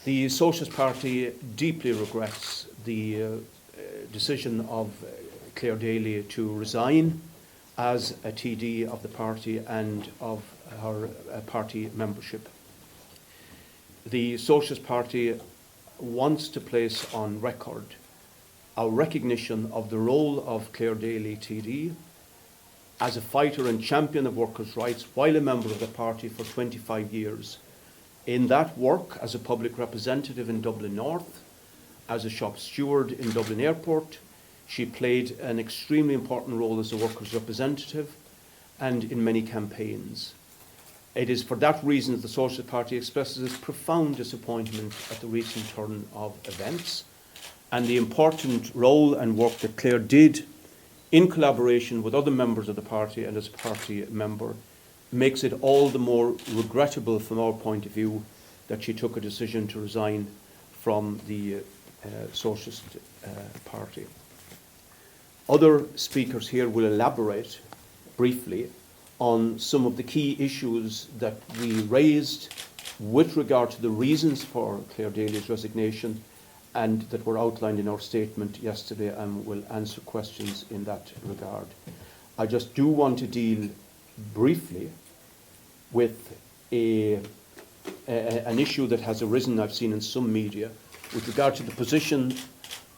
The Socialist Party deeply regrets the decision of Clare Daly to resign as a TD of the party and of her party membership. The Socialist Party wants to place on record our recognition of the role of Clare Daly TD as a fighter and champion of workers' rights while a member of the party for 25 years. In that work as a public representative in Dublin North, as a shop steward in Dublin Airport, she played an extremely important role as a workers' representative and in many campaigns. It is for that reason that the Socialist Party expresses its profound disappointment at the recent turn of events and the important role and work that Clare did in collaboration with other members of the party and as a party member makes it all the more regrettable from our point of view that she took a decision to resign from the Socialist Party. Other speakers here will elaborate briefly on some of the key issues that we raised with regard to the reasons for Clare Daly's resignation and that were outlined in our statement yesterday, and will answer questions in that regard. I just do want to deal briefly with an issue that has arisen, I've seen in some media, with regard to the position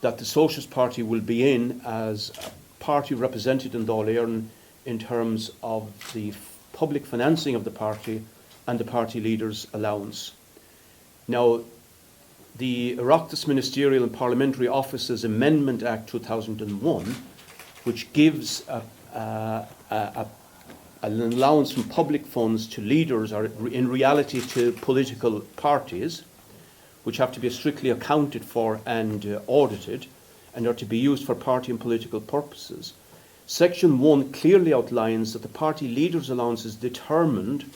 that the Socialist Party will be in as a party represented in Dáil Éireann in terms of the public financing of the party and the party leader's allowance. Now, the Oireachtas Ministerial and Parliamentary Offices Amendment Act 2001, which gives an allowance from public funds to leaders, or in reality to political parties, which have to be strictly accounted for and audited, and are to be used for party and political purposes. Section 1 clearly outlines that the party leader's allowance is determined,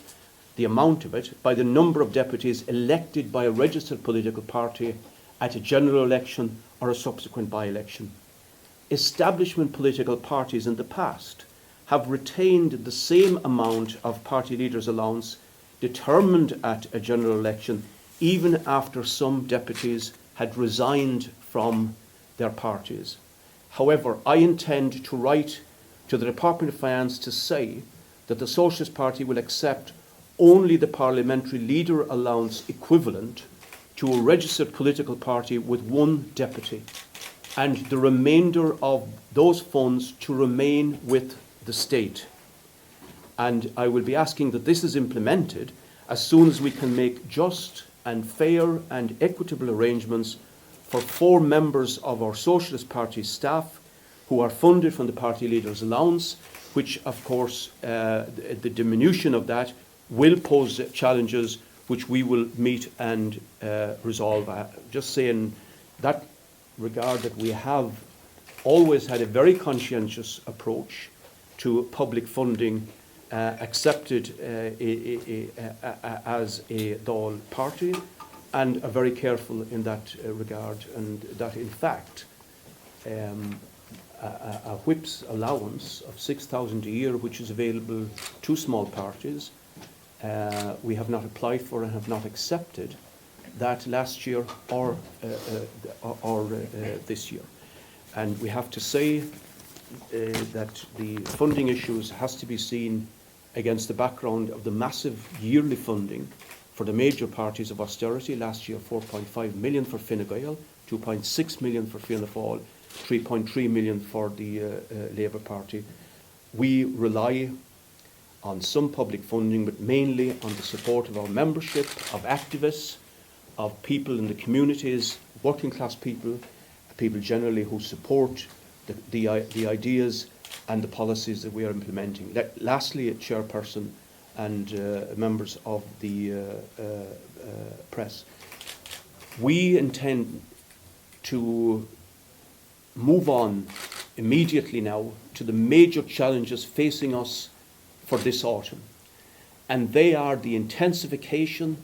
the amount of it, by the number of deputies elected by a registered political party at a general election or a subsequent by-election. Establishment political parties in the past have retained the same amount of party leader's allowance determined at a general election even after some deputies had resigned from their parties. However, I intend to write to the Department of Finance to say that the Socialist Party will accept only the parliamentary leader allowance equivalent to a registered political party with one deputy, and the remainder of those funds to remain with the state. And I will be asking that this is implemented as soon as we can make just and fair and equitable arrangements for 4 members of our Socialist Party staff who are funded from the party leader's allowance, which of course the diminution of that will pose challenges which we will meet and resolve. Just say in that regard that we have always had a very conscientious approach to public funding accepted as a Dáil party, and are very careful in that regard, and that in fact a whip's allowance of 6,000 a year, which is available to small parties, we have not applied for and have not accepted that last year or this year. And we have to say that the funding issues has to be seen against the background of the massive yearly funding for the major parties of austerity. Last year, 4.5 million for Fine Gael, 2.6 million for Fianna Fáil, 3.3 million for the Labour Party. We rely on some public funding, but mainly on the support of our membership, of activists, of people in the communities, working class people, people generally who support the ideas and the policies that we are implementing. Lastly, Chairperson and members of the press, we intend to move on immediately now to the major challenges facing us for this autumn, and they are the intensification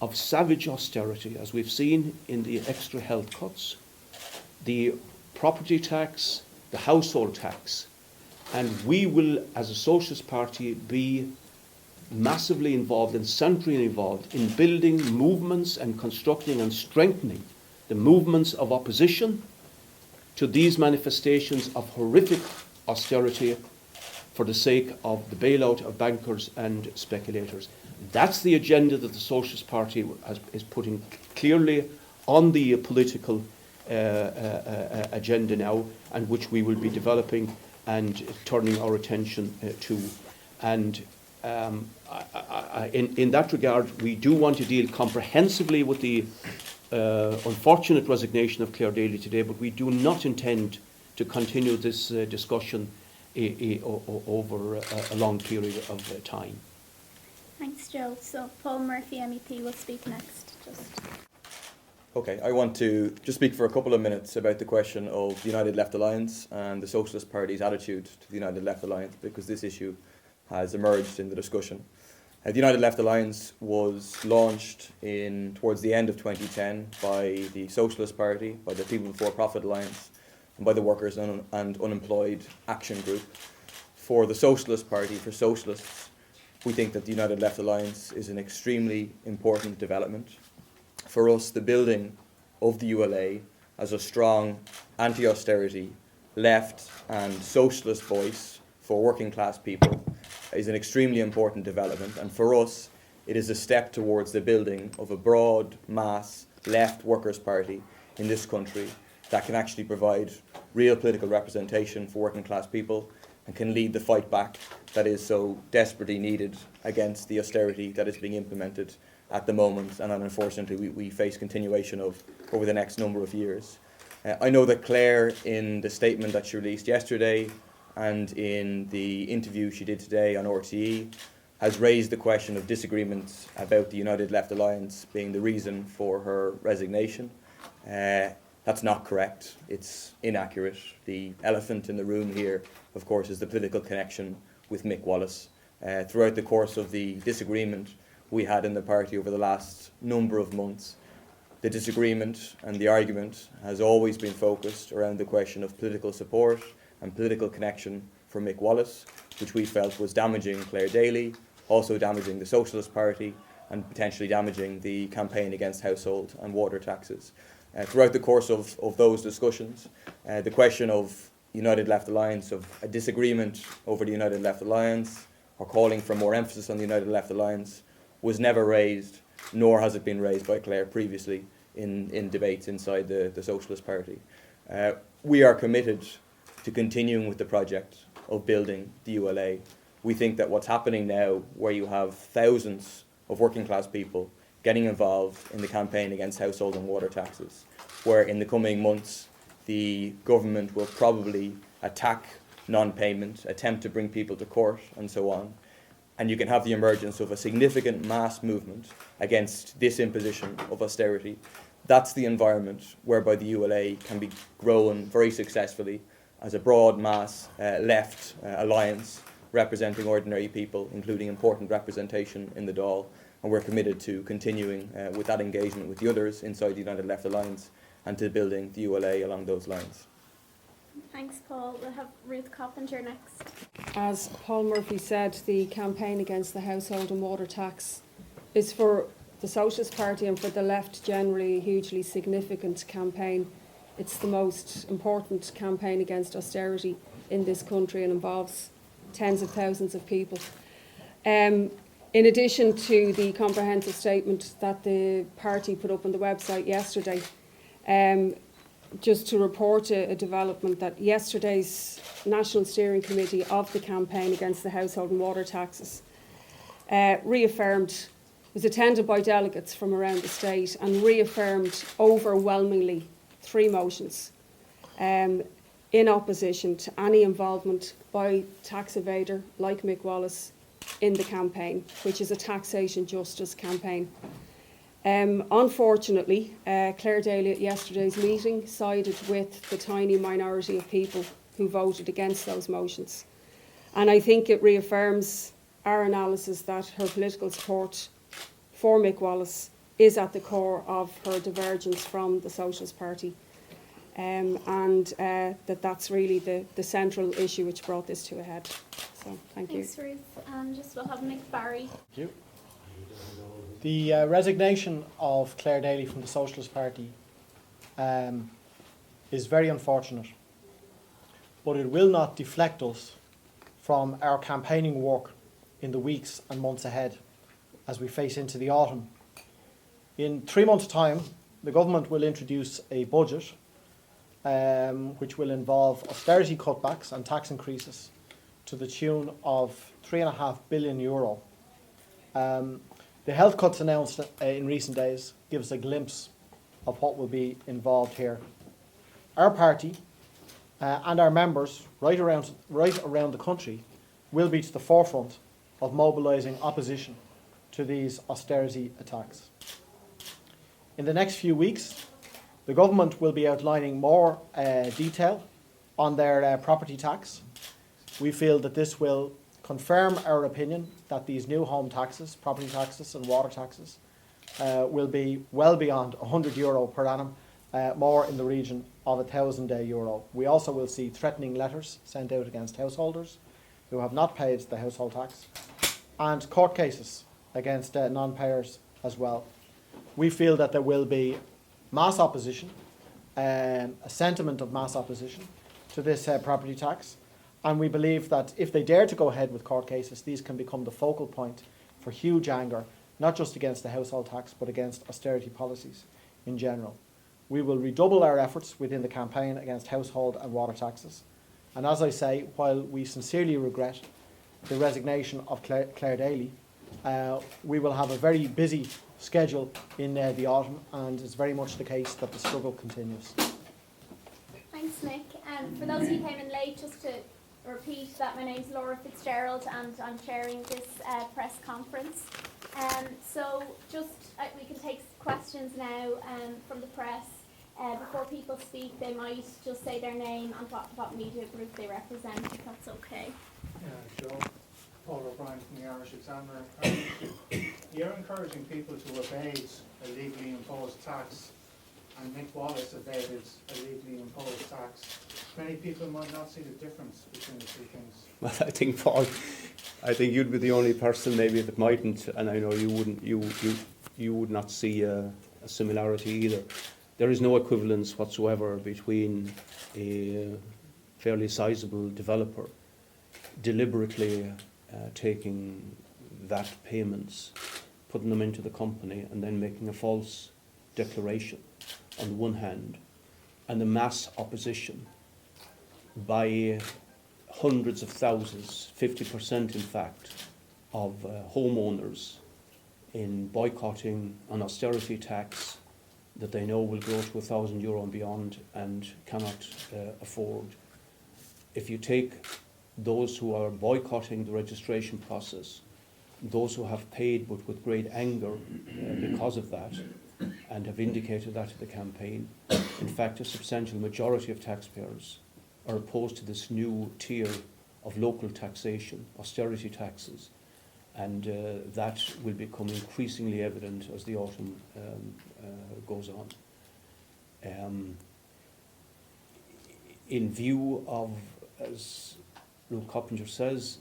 of savage austerity, as we've seen in the extra health cuts, the property tax, the household tax, and we will, as a Socialist Party, be massively involved and centrally involved in building movements and constructing and strengthening the movements of opposition to these manifestations of horrific austerity for the sake of the bailout of bankers and speculators. That's the agenda that the Socialist Party is putting clearly on the political agenda now, and which we will be developing and turning our attention to. And in that regard, we do want to deal comprehensively with the unfortunate resignation of Clare Daly today, but we do not intend to continue this discussion over a long period of time. Thanks, Joe. So Paul Murphy, MEP, will speak next. Okay, I want to just speak for a couple of minutes about the question of the United Left Alliance and the Socialist Party's attitude to the United Left Alliance, because this issue has emerged in the discussion. The United Left Alliance was launched towards the end of 2010 by the Socialist Party, by the People Before Profit Alliance, and by the Workers and Unemployed Action Group. For the Socialist Party, for socialists, we think that the United Left Alliance is an extremely important development. For us, the building of the ULA as a strong anti-austerity, left and socialist voice for working class people is an extremely important development. And for us, it is a step towards the building of a broad mass left workers' party in this country that can actually provide real political representation for working class people and can lead the fight back that is so desperately needed against the austerity that is being implemented at the moment, and unfortunately we face continuation of over the next number of years. I know that Clare, in the statement that she released yesterday and in the interview she did today on RTE, has raised the question of disagreements about the United Left Alliance being the reason for her resignation. That's not correct. It's inaccurate. The elephant in the room here, of course, is the political connection with Mick Wallace. Throughout the course of the disagreement we had in the party over the last number of months, the disagreement and the argument has always been focused around the question of political support and political connection for Mick Wallace, which we felt was damaging Clare Daly, also damaging the Socialist Party, and potentially damaging the campaign against household and water taxes. Throughout the course of those discussions, the question of United Left Alliance, of a disagreement over the United Left Alliance, or calling for more emphasis on the United Left Alliance, was never raised, nor has it been raised by Clare previously in debates inside the Socialist Party. We are committed to continuing with the project of building the ULA. We think that what's happening now, where you have thousands of working class people getting involved in the campaign against household and water taxes, where in the coming months the government will probably attack non-payment, attempt to bring people to court and so on, and you can have the emergence of a significant mass movement against this imposition of austerity. That's the environment whereby the ULA can be grown very successfully as a broad mass left alliance representing ordinary people, including important representation in the Dáil. And we're committed to continuing with that engagement with the others inside the United Left Alliance and to building the ULA along those lines. Thanks, Paul. We'll have Ruth Coppinger next. As Paul Murphy said, the campaign against the household and water tax is for the Socialist Party and for the left generally a hugely significant campaign. It's the most important campaign against austerity in this country and involves tens of thousands of people. In addition to the comprehensive statement that the party put up on the website yesterday, just to report a development that yesterday's National Steering Committee of the campaign against the household and water taxes was attended by delegates from around the state and reaffirmed overwhelmingly 3 motions in opposition to any involvement by tax evader like Mick Wallace in the campaign, which is a taxation justice campaign. Unfortunately, Clare Daly at yesterday's meeting sided with the tiny minority of people who voted against those motions. And I think it reaffirms our analysis that her political support for Mick Wallace is at the core of her divergence from the Socialist Party. That's really the central issue which brought this to a head. So, thank you. Thanks, Ruth. And just we'll have Nick Barry. Thank you. The resignation of Clare Daly from the Socialist Party is very unfortunate, but it will not deflect us from our campaigning work in the weeks and months ahead as we face into the autumn. In 3 months' time, the government will introduce a budget which will involve austerity cutbacks and tax increases to the tune of €3.5 billion. The health cuts announced in recent days give us a glimpse of what will be involved here. Our party and our members right around the country will be to the forefront of mobilising opposition to these austerity attacks. In the next few weeks, the government will be outlining more detail on their property tax. We feel that this will confirm our opinion that these new home taxes, property taxes and water taxes, will be well beyond €100 per annum, more in the region of €1,000. We also will see threatening letters sent out against householders who have not paid the household tax, and court cases against non-payers as well. We feel that there will be mass opposition, a sentiment of mass opposition to this property tax, and we believe that if they dare to go ahead with court cases, these can become the focal point for huge anger, not just against the household tax, but against austerity policies in general. We will redouble our efforts within the campaign against household and water taxes. And as I say, while we sincerely regret the resignation of Clare Daly, we will have a very busy schedule in the autumn, and it's very much the case that the struggle continues. Thanks, Nick. For those of you who came in late, just to repeat that my name's Laura Fitzgerald and I'm chairing this press conference. So just we can take questions now from the press. Before people speak, they might just say their name and what media group they represent, if that's okay. Yeah, Joe. Paula O'Brien from the Irish Examiner. You're encouraging people to evade a legally imposed tax, and Nick Wallace evaded a legally imposed tax. Many people might not see the difference between the two things. Well, I think, Paul, you'd be the only person maybe that mightn't, and I know you wouldn't. You would not see a similarity either. There is no equivalence whatsoever between a fairly sizable developer deliberately taking VAT payments, putting them into the company, and then making a false declaration on the one hand, and the mass opposition by hundreds of thousands, 50% in fact, of homeowners in boycotting an austerity tax that they know will grow to €1,000 and beyond and cannot afford. If you take those who are boycotting the registration process, those who have paid but with great anger because of that, and have indicated that to the campaign, in fact a substantial majority of taxpayers are opposed to this new tier of local taxation, austerity taxes, and that will become increasingly evident as the autumn goes on. In view of, as Ruth Coppinger says,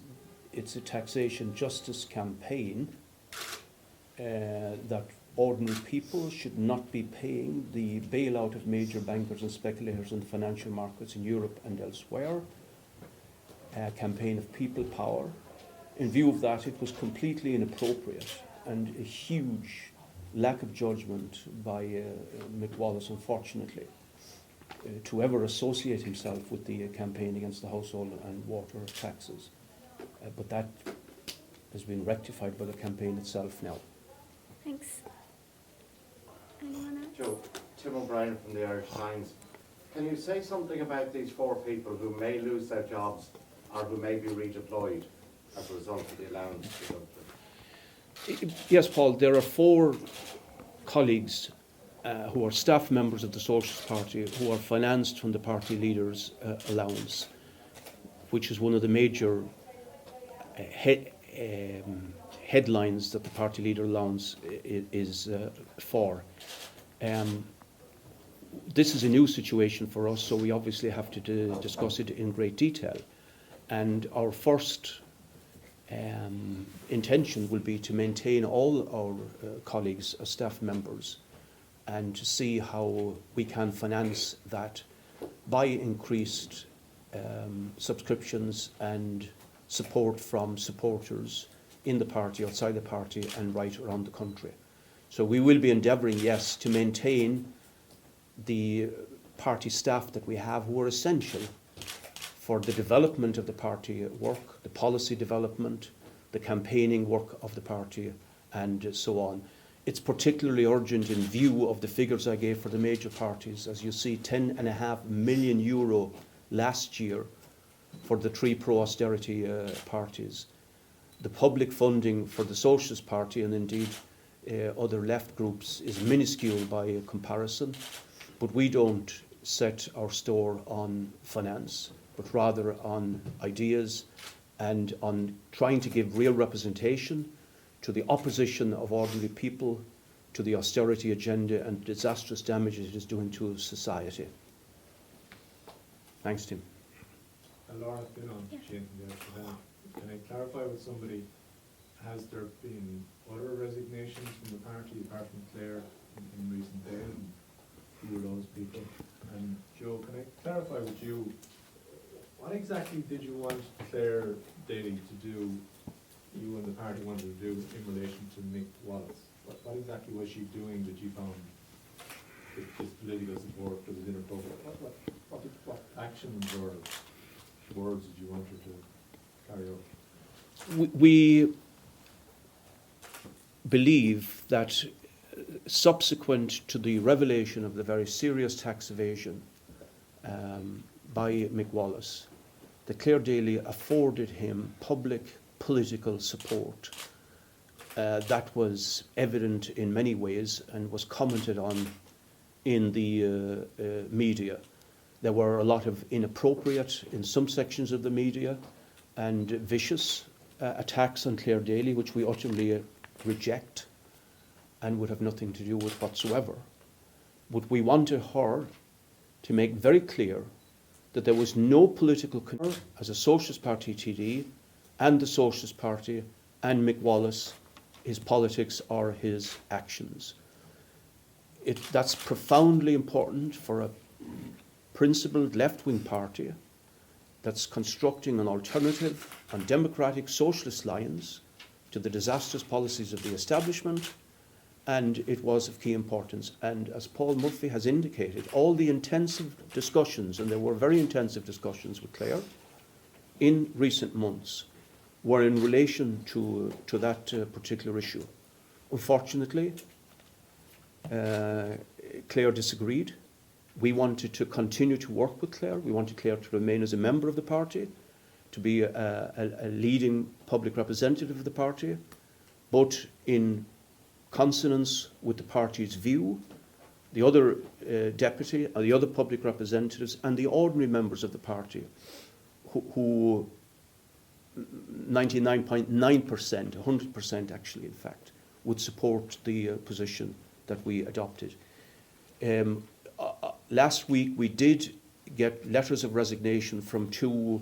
it's a taxation justice campaign that ordinary people should not be paying the bailout of major bankers and speculators in the financial markets in Europe and elsewhere, a campaign of people power. In view of that, it was completely inappropriate and a huge lack of judgment by Mick Wallace, unfortunately, to ever associate himself with the campaign against the household and water taxes. But that has been rectified by the campaign itself now. Thanks. Anyone else? Joe, Tim O'Brien from the Irish Times. Can you say something about these 4 people who may lose their jobs or who may be redeployed as a result of the allowance deducted? Yes, Paul, there are 4 colleagues who are staff members of the Socialist Party who are financed from the party leader's allowance, which is one of the major headlines that the party leader allowance is for. This is a new situation for us, so we obviously have to discuss it in great detail. And our first intention will be to maintain all our colleagues as staff members and to see how we can finance that by increased subscriptions and support from supporters in the party, outside the party and right around the country. So we will be endeavouring, yes, to maintain the party staff that we have who are essential for the development of the party work, the policy development, the campaigning work of the party and so on. It's particularly urgent in view of the figures I gave for the major parties. As you see, €10.5 million last year for the three pro-austerity parties. The public funding for the Socialist Party and indeed other left groups is minuscule by comparison, but we don't set our store on finance, but rather on ideas and on trying to give real representation to the opposition of ordinary people to the austerity agenda and disastrous damage it is doing to society. Thanks, Tim. Laura's been on changing the agenda. Can I clarify with somebody, has there been other resignations from the party apart from Clare in recent days? And who are those people? And Joe, can I clarify with you, what exactly did you want Clare Daly to do, you and the party wanted to do in relation to Mick Wallace? What exactly was she doing that you found this political support that was inappropriate? What actions or words did you want her to carry out? We believe that subsequent to the revelation of the very serious tax evasion by Mick Wallace, that Clare Daly afforded him public political support. That was evident in many ways and was commented on in the media. There were a lot of inappropriate, in some sections of the media, and vicious attacks on Clare Daly, which we utterly reject and would have nothing to do with whatsoever. But we wanted her to make very clear that there was no political concern as a Socialist Party TD and the Socialist Party and Mick Wallace, his politics or his actions. That's profoundly important for a principled left-wing party that's constructing an alternative on democratic socialist lines to the disastrous policies of the establishment, and it was of key importance. And as Paul Murphy has indicated, all the intensive discussions, and there were very intensive discussions with Clare in recent months, were in relation to that particular issue. Unfortunately, Clare disagreed. We wanted to continue to work with Clare. We wanted Clare to remain as a member of the party, to be a leading public representative of the party, but in consonance with the party's view, the other deputy, the other public representatives, and the ordinary members of the party, who 99.9%, 100% actually, in fact, would support the position that we adopted. Last week, we did get letters of resignation from two,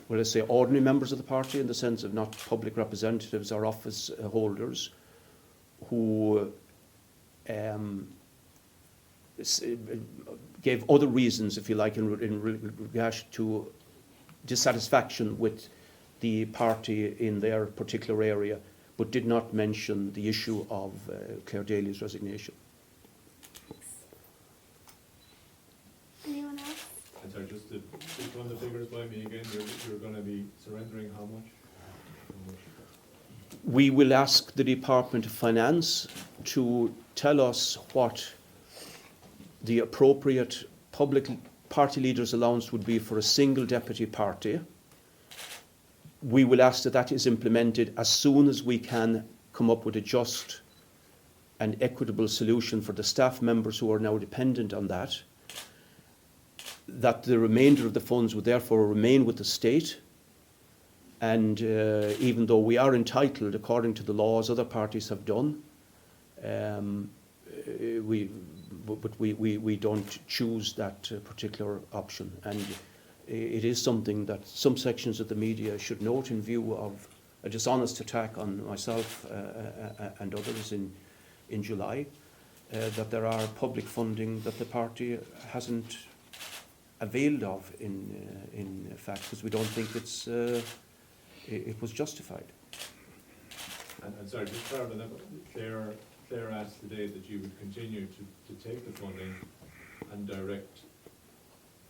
well, let's say, ordinary members of the party, in the sense of not public representatives or office holders, who gave other reasons, if you like, in regard to dissatisfaction with the party in their particular area, but did not mention the issue of Clare Daly's resignation. Anyone else? And sorry, just to run the figures by me again, you're going to be surrendering how much? We will ask the Department of Finance to tell us what the appropriate public party leaders' allowance would be for a single deputy party. We will ask that that is implemented as soon as we can come up with a just and equitable solution for the staff members who are now dependent on that. That the remainder of the funds would therefore remain with the state. And even though we are entitled, according to the law, as other parties have done, we don't choose that particular option. And it is something that some sections of the media should note in view of a dishonest attack on myself and others in July, that there are public funding that the party hasn't availed of in fact, because we don't think it was justified. And sorry, just to clarify that, Clare asked today that you would continue to take the funding and direct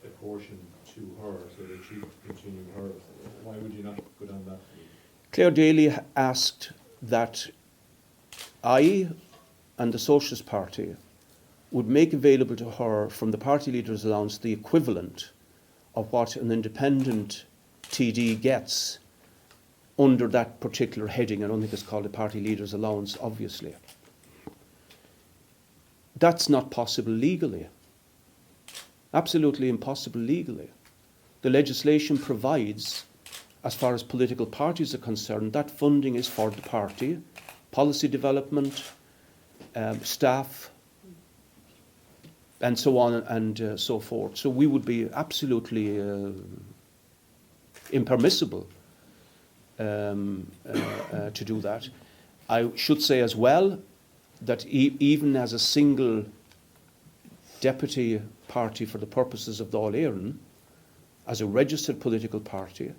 a portion to her so that she could continue hers. Why would you not go down that route? Clare Daly asked that I and the Socialist Party would make available to her from the party leader's allowance the equivalent of what an independent TD gets under that particular heading. I don't think it's called a party leader's allowance, obviously. That's not possible legally. Absolutely impossible legally. The legislation provides, as far as political parties are concerned, that funding is for the party, policy development, staff, and so on and so forth. So we would be absolutely impermissible to do that. I should say as well that even as a single deputy party for the purposes of Dáil Éireann, as a registered political party,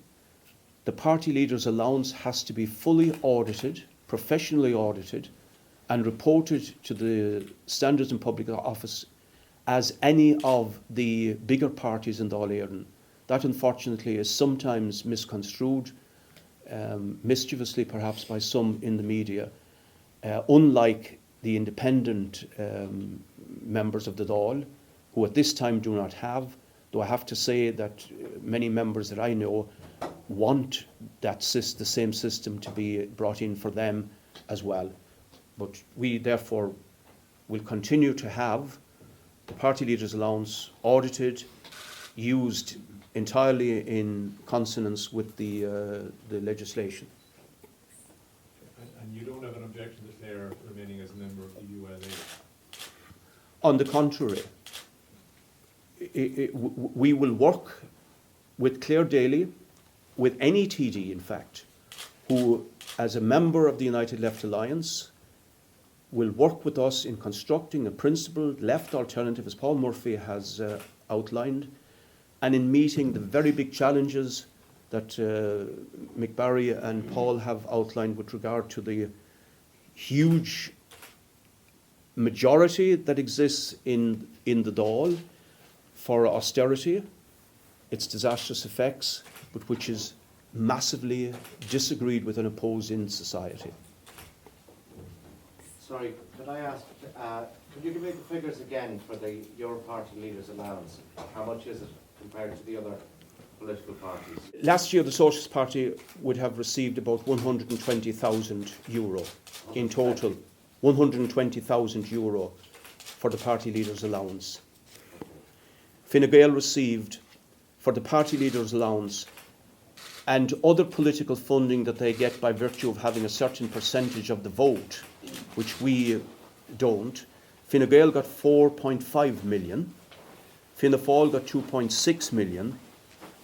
the party leader's allowance has to be fully audited, professionally audited, and reported to the Standards in Public Office as any of the bigger parties in Dáil Éireann. That, unfortunately, is sometimes misconstrued, mischievously perhaps by some in the media, unlike the independent members of the Dáil, who at this time do not have, though I have to say that many members that I know want that the same system to be brought in for them as well. But we therefore will continue to have the party leader's allowance audited, used entirely in consonance with the legislation. And you don't have an objection to Clare remaining as a member of the ULA? On the contrary, we will work with Clare Daly, with any TD in fact, who as a member of the United Left Alliance will work with us in constructing a principled left alternative, as Paul Murphy has outlined, and in meeting the very big challenges that Mick Barry and Paul have outlined with regard to the huge majority that exists in the Dáil for austerity, its disastrous effects, but which is massively disagreed with and opposed in society. Sorry, could I ask, could you give me the figures again for your party leader's allowance? How much is it compared to the other political parties? Last year, the Socialist Party would have received about €120,000 in total. €120,000 for the party leader's allowance. Fine Gael received, for the party leader's allowance and other political funding that they get by virtue of having a certain percentage of the vote, which we don't, Fine Gael got 4.5 million, Fianna Fáil got 2.6 million,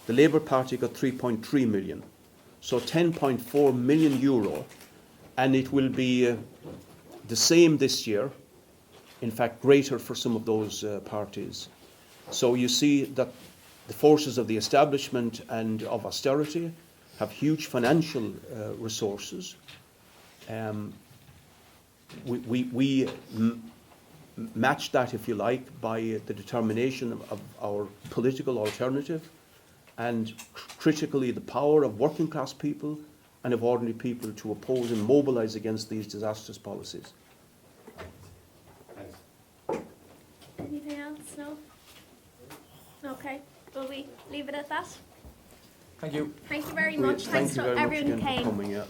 the Labour Party got 3.3 million. So €10.4 million, and it will be the same this year, in fact greater for some of those parties. So you see that the forces of the establishment and of austerity have huge financial resources. We match that, if you like, by the determination of our political alternative and critically the power of working class people and of ordinary people to oppose and mobilise against these disastrous policies. Thanks. Anything else? No? Okay. Will we leave it at that? Thank you. Thank you very much. Thanks Thank you to very much everyone who again came. for coming. Yeah.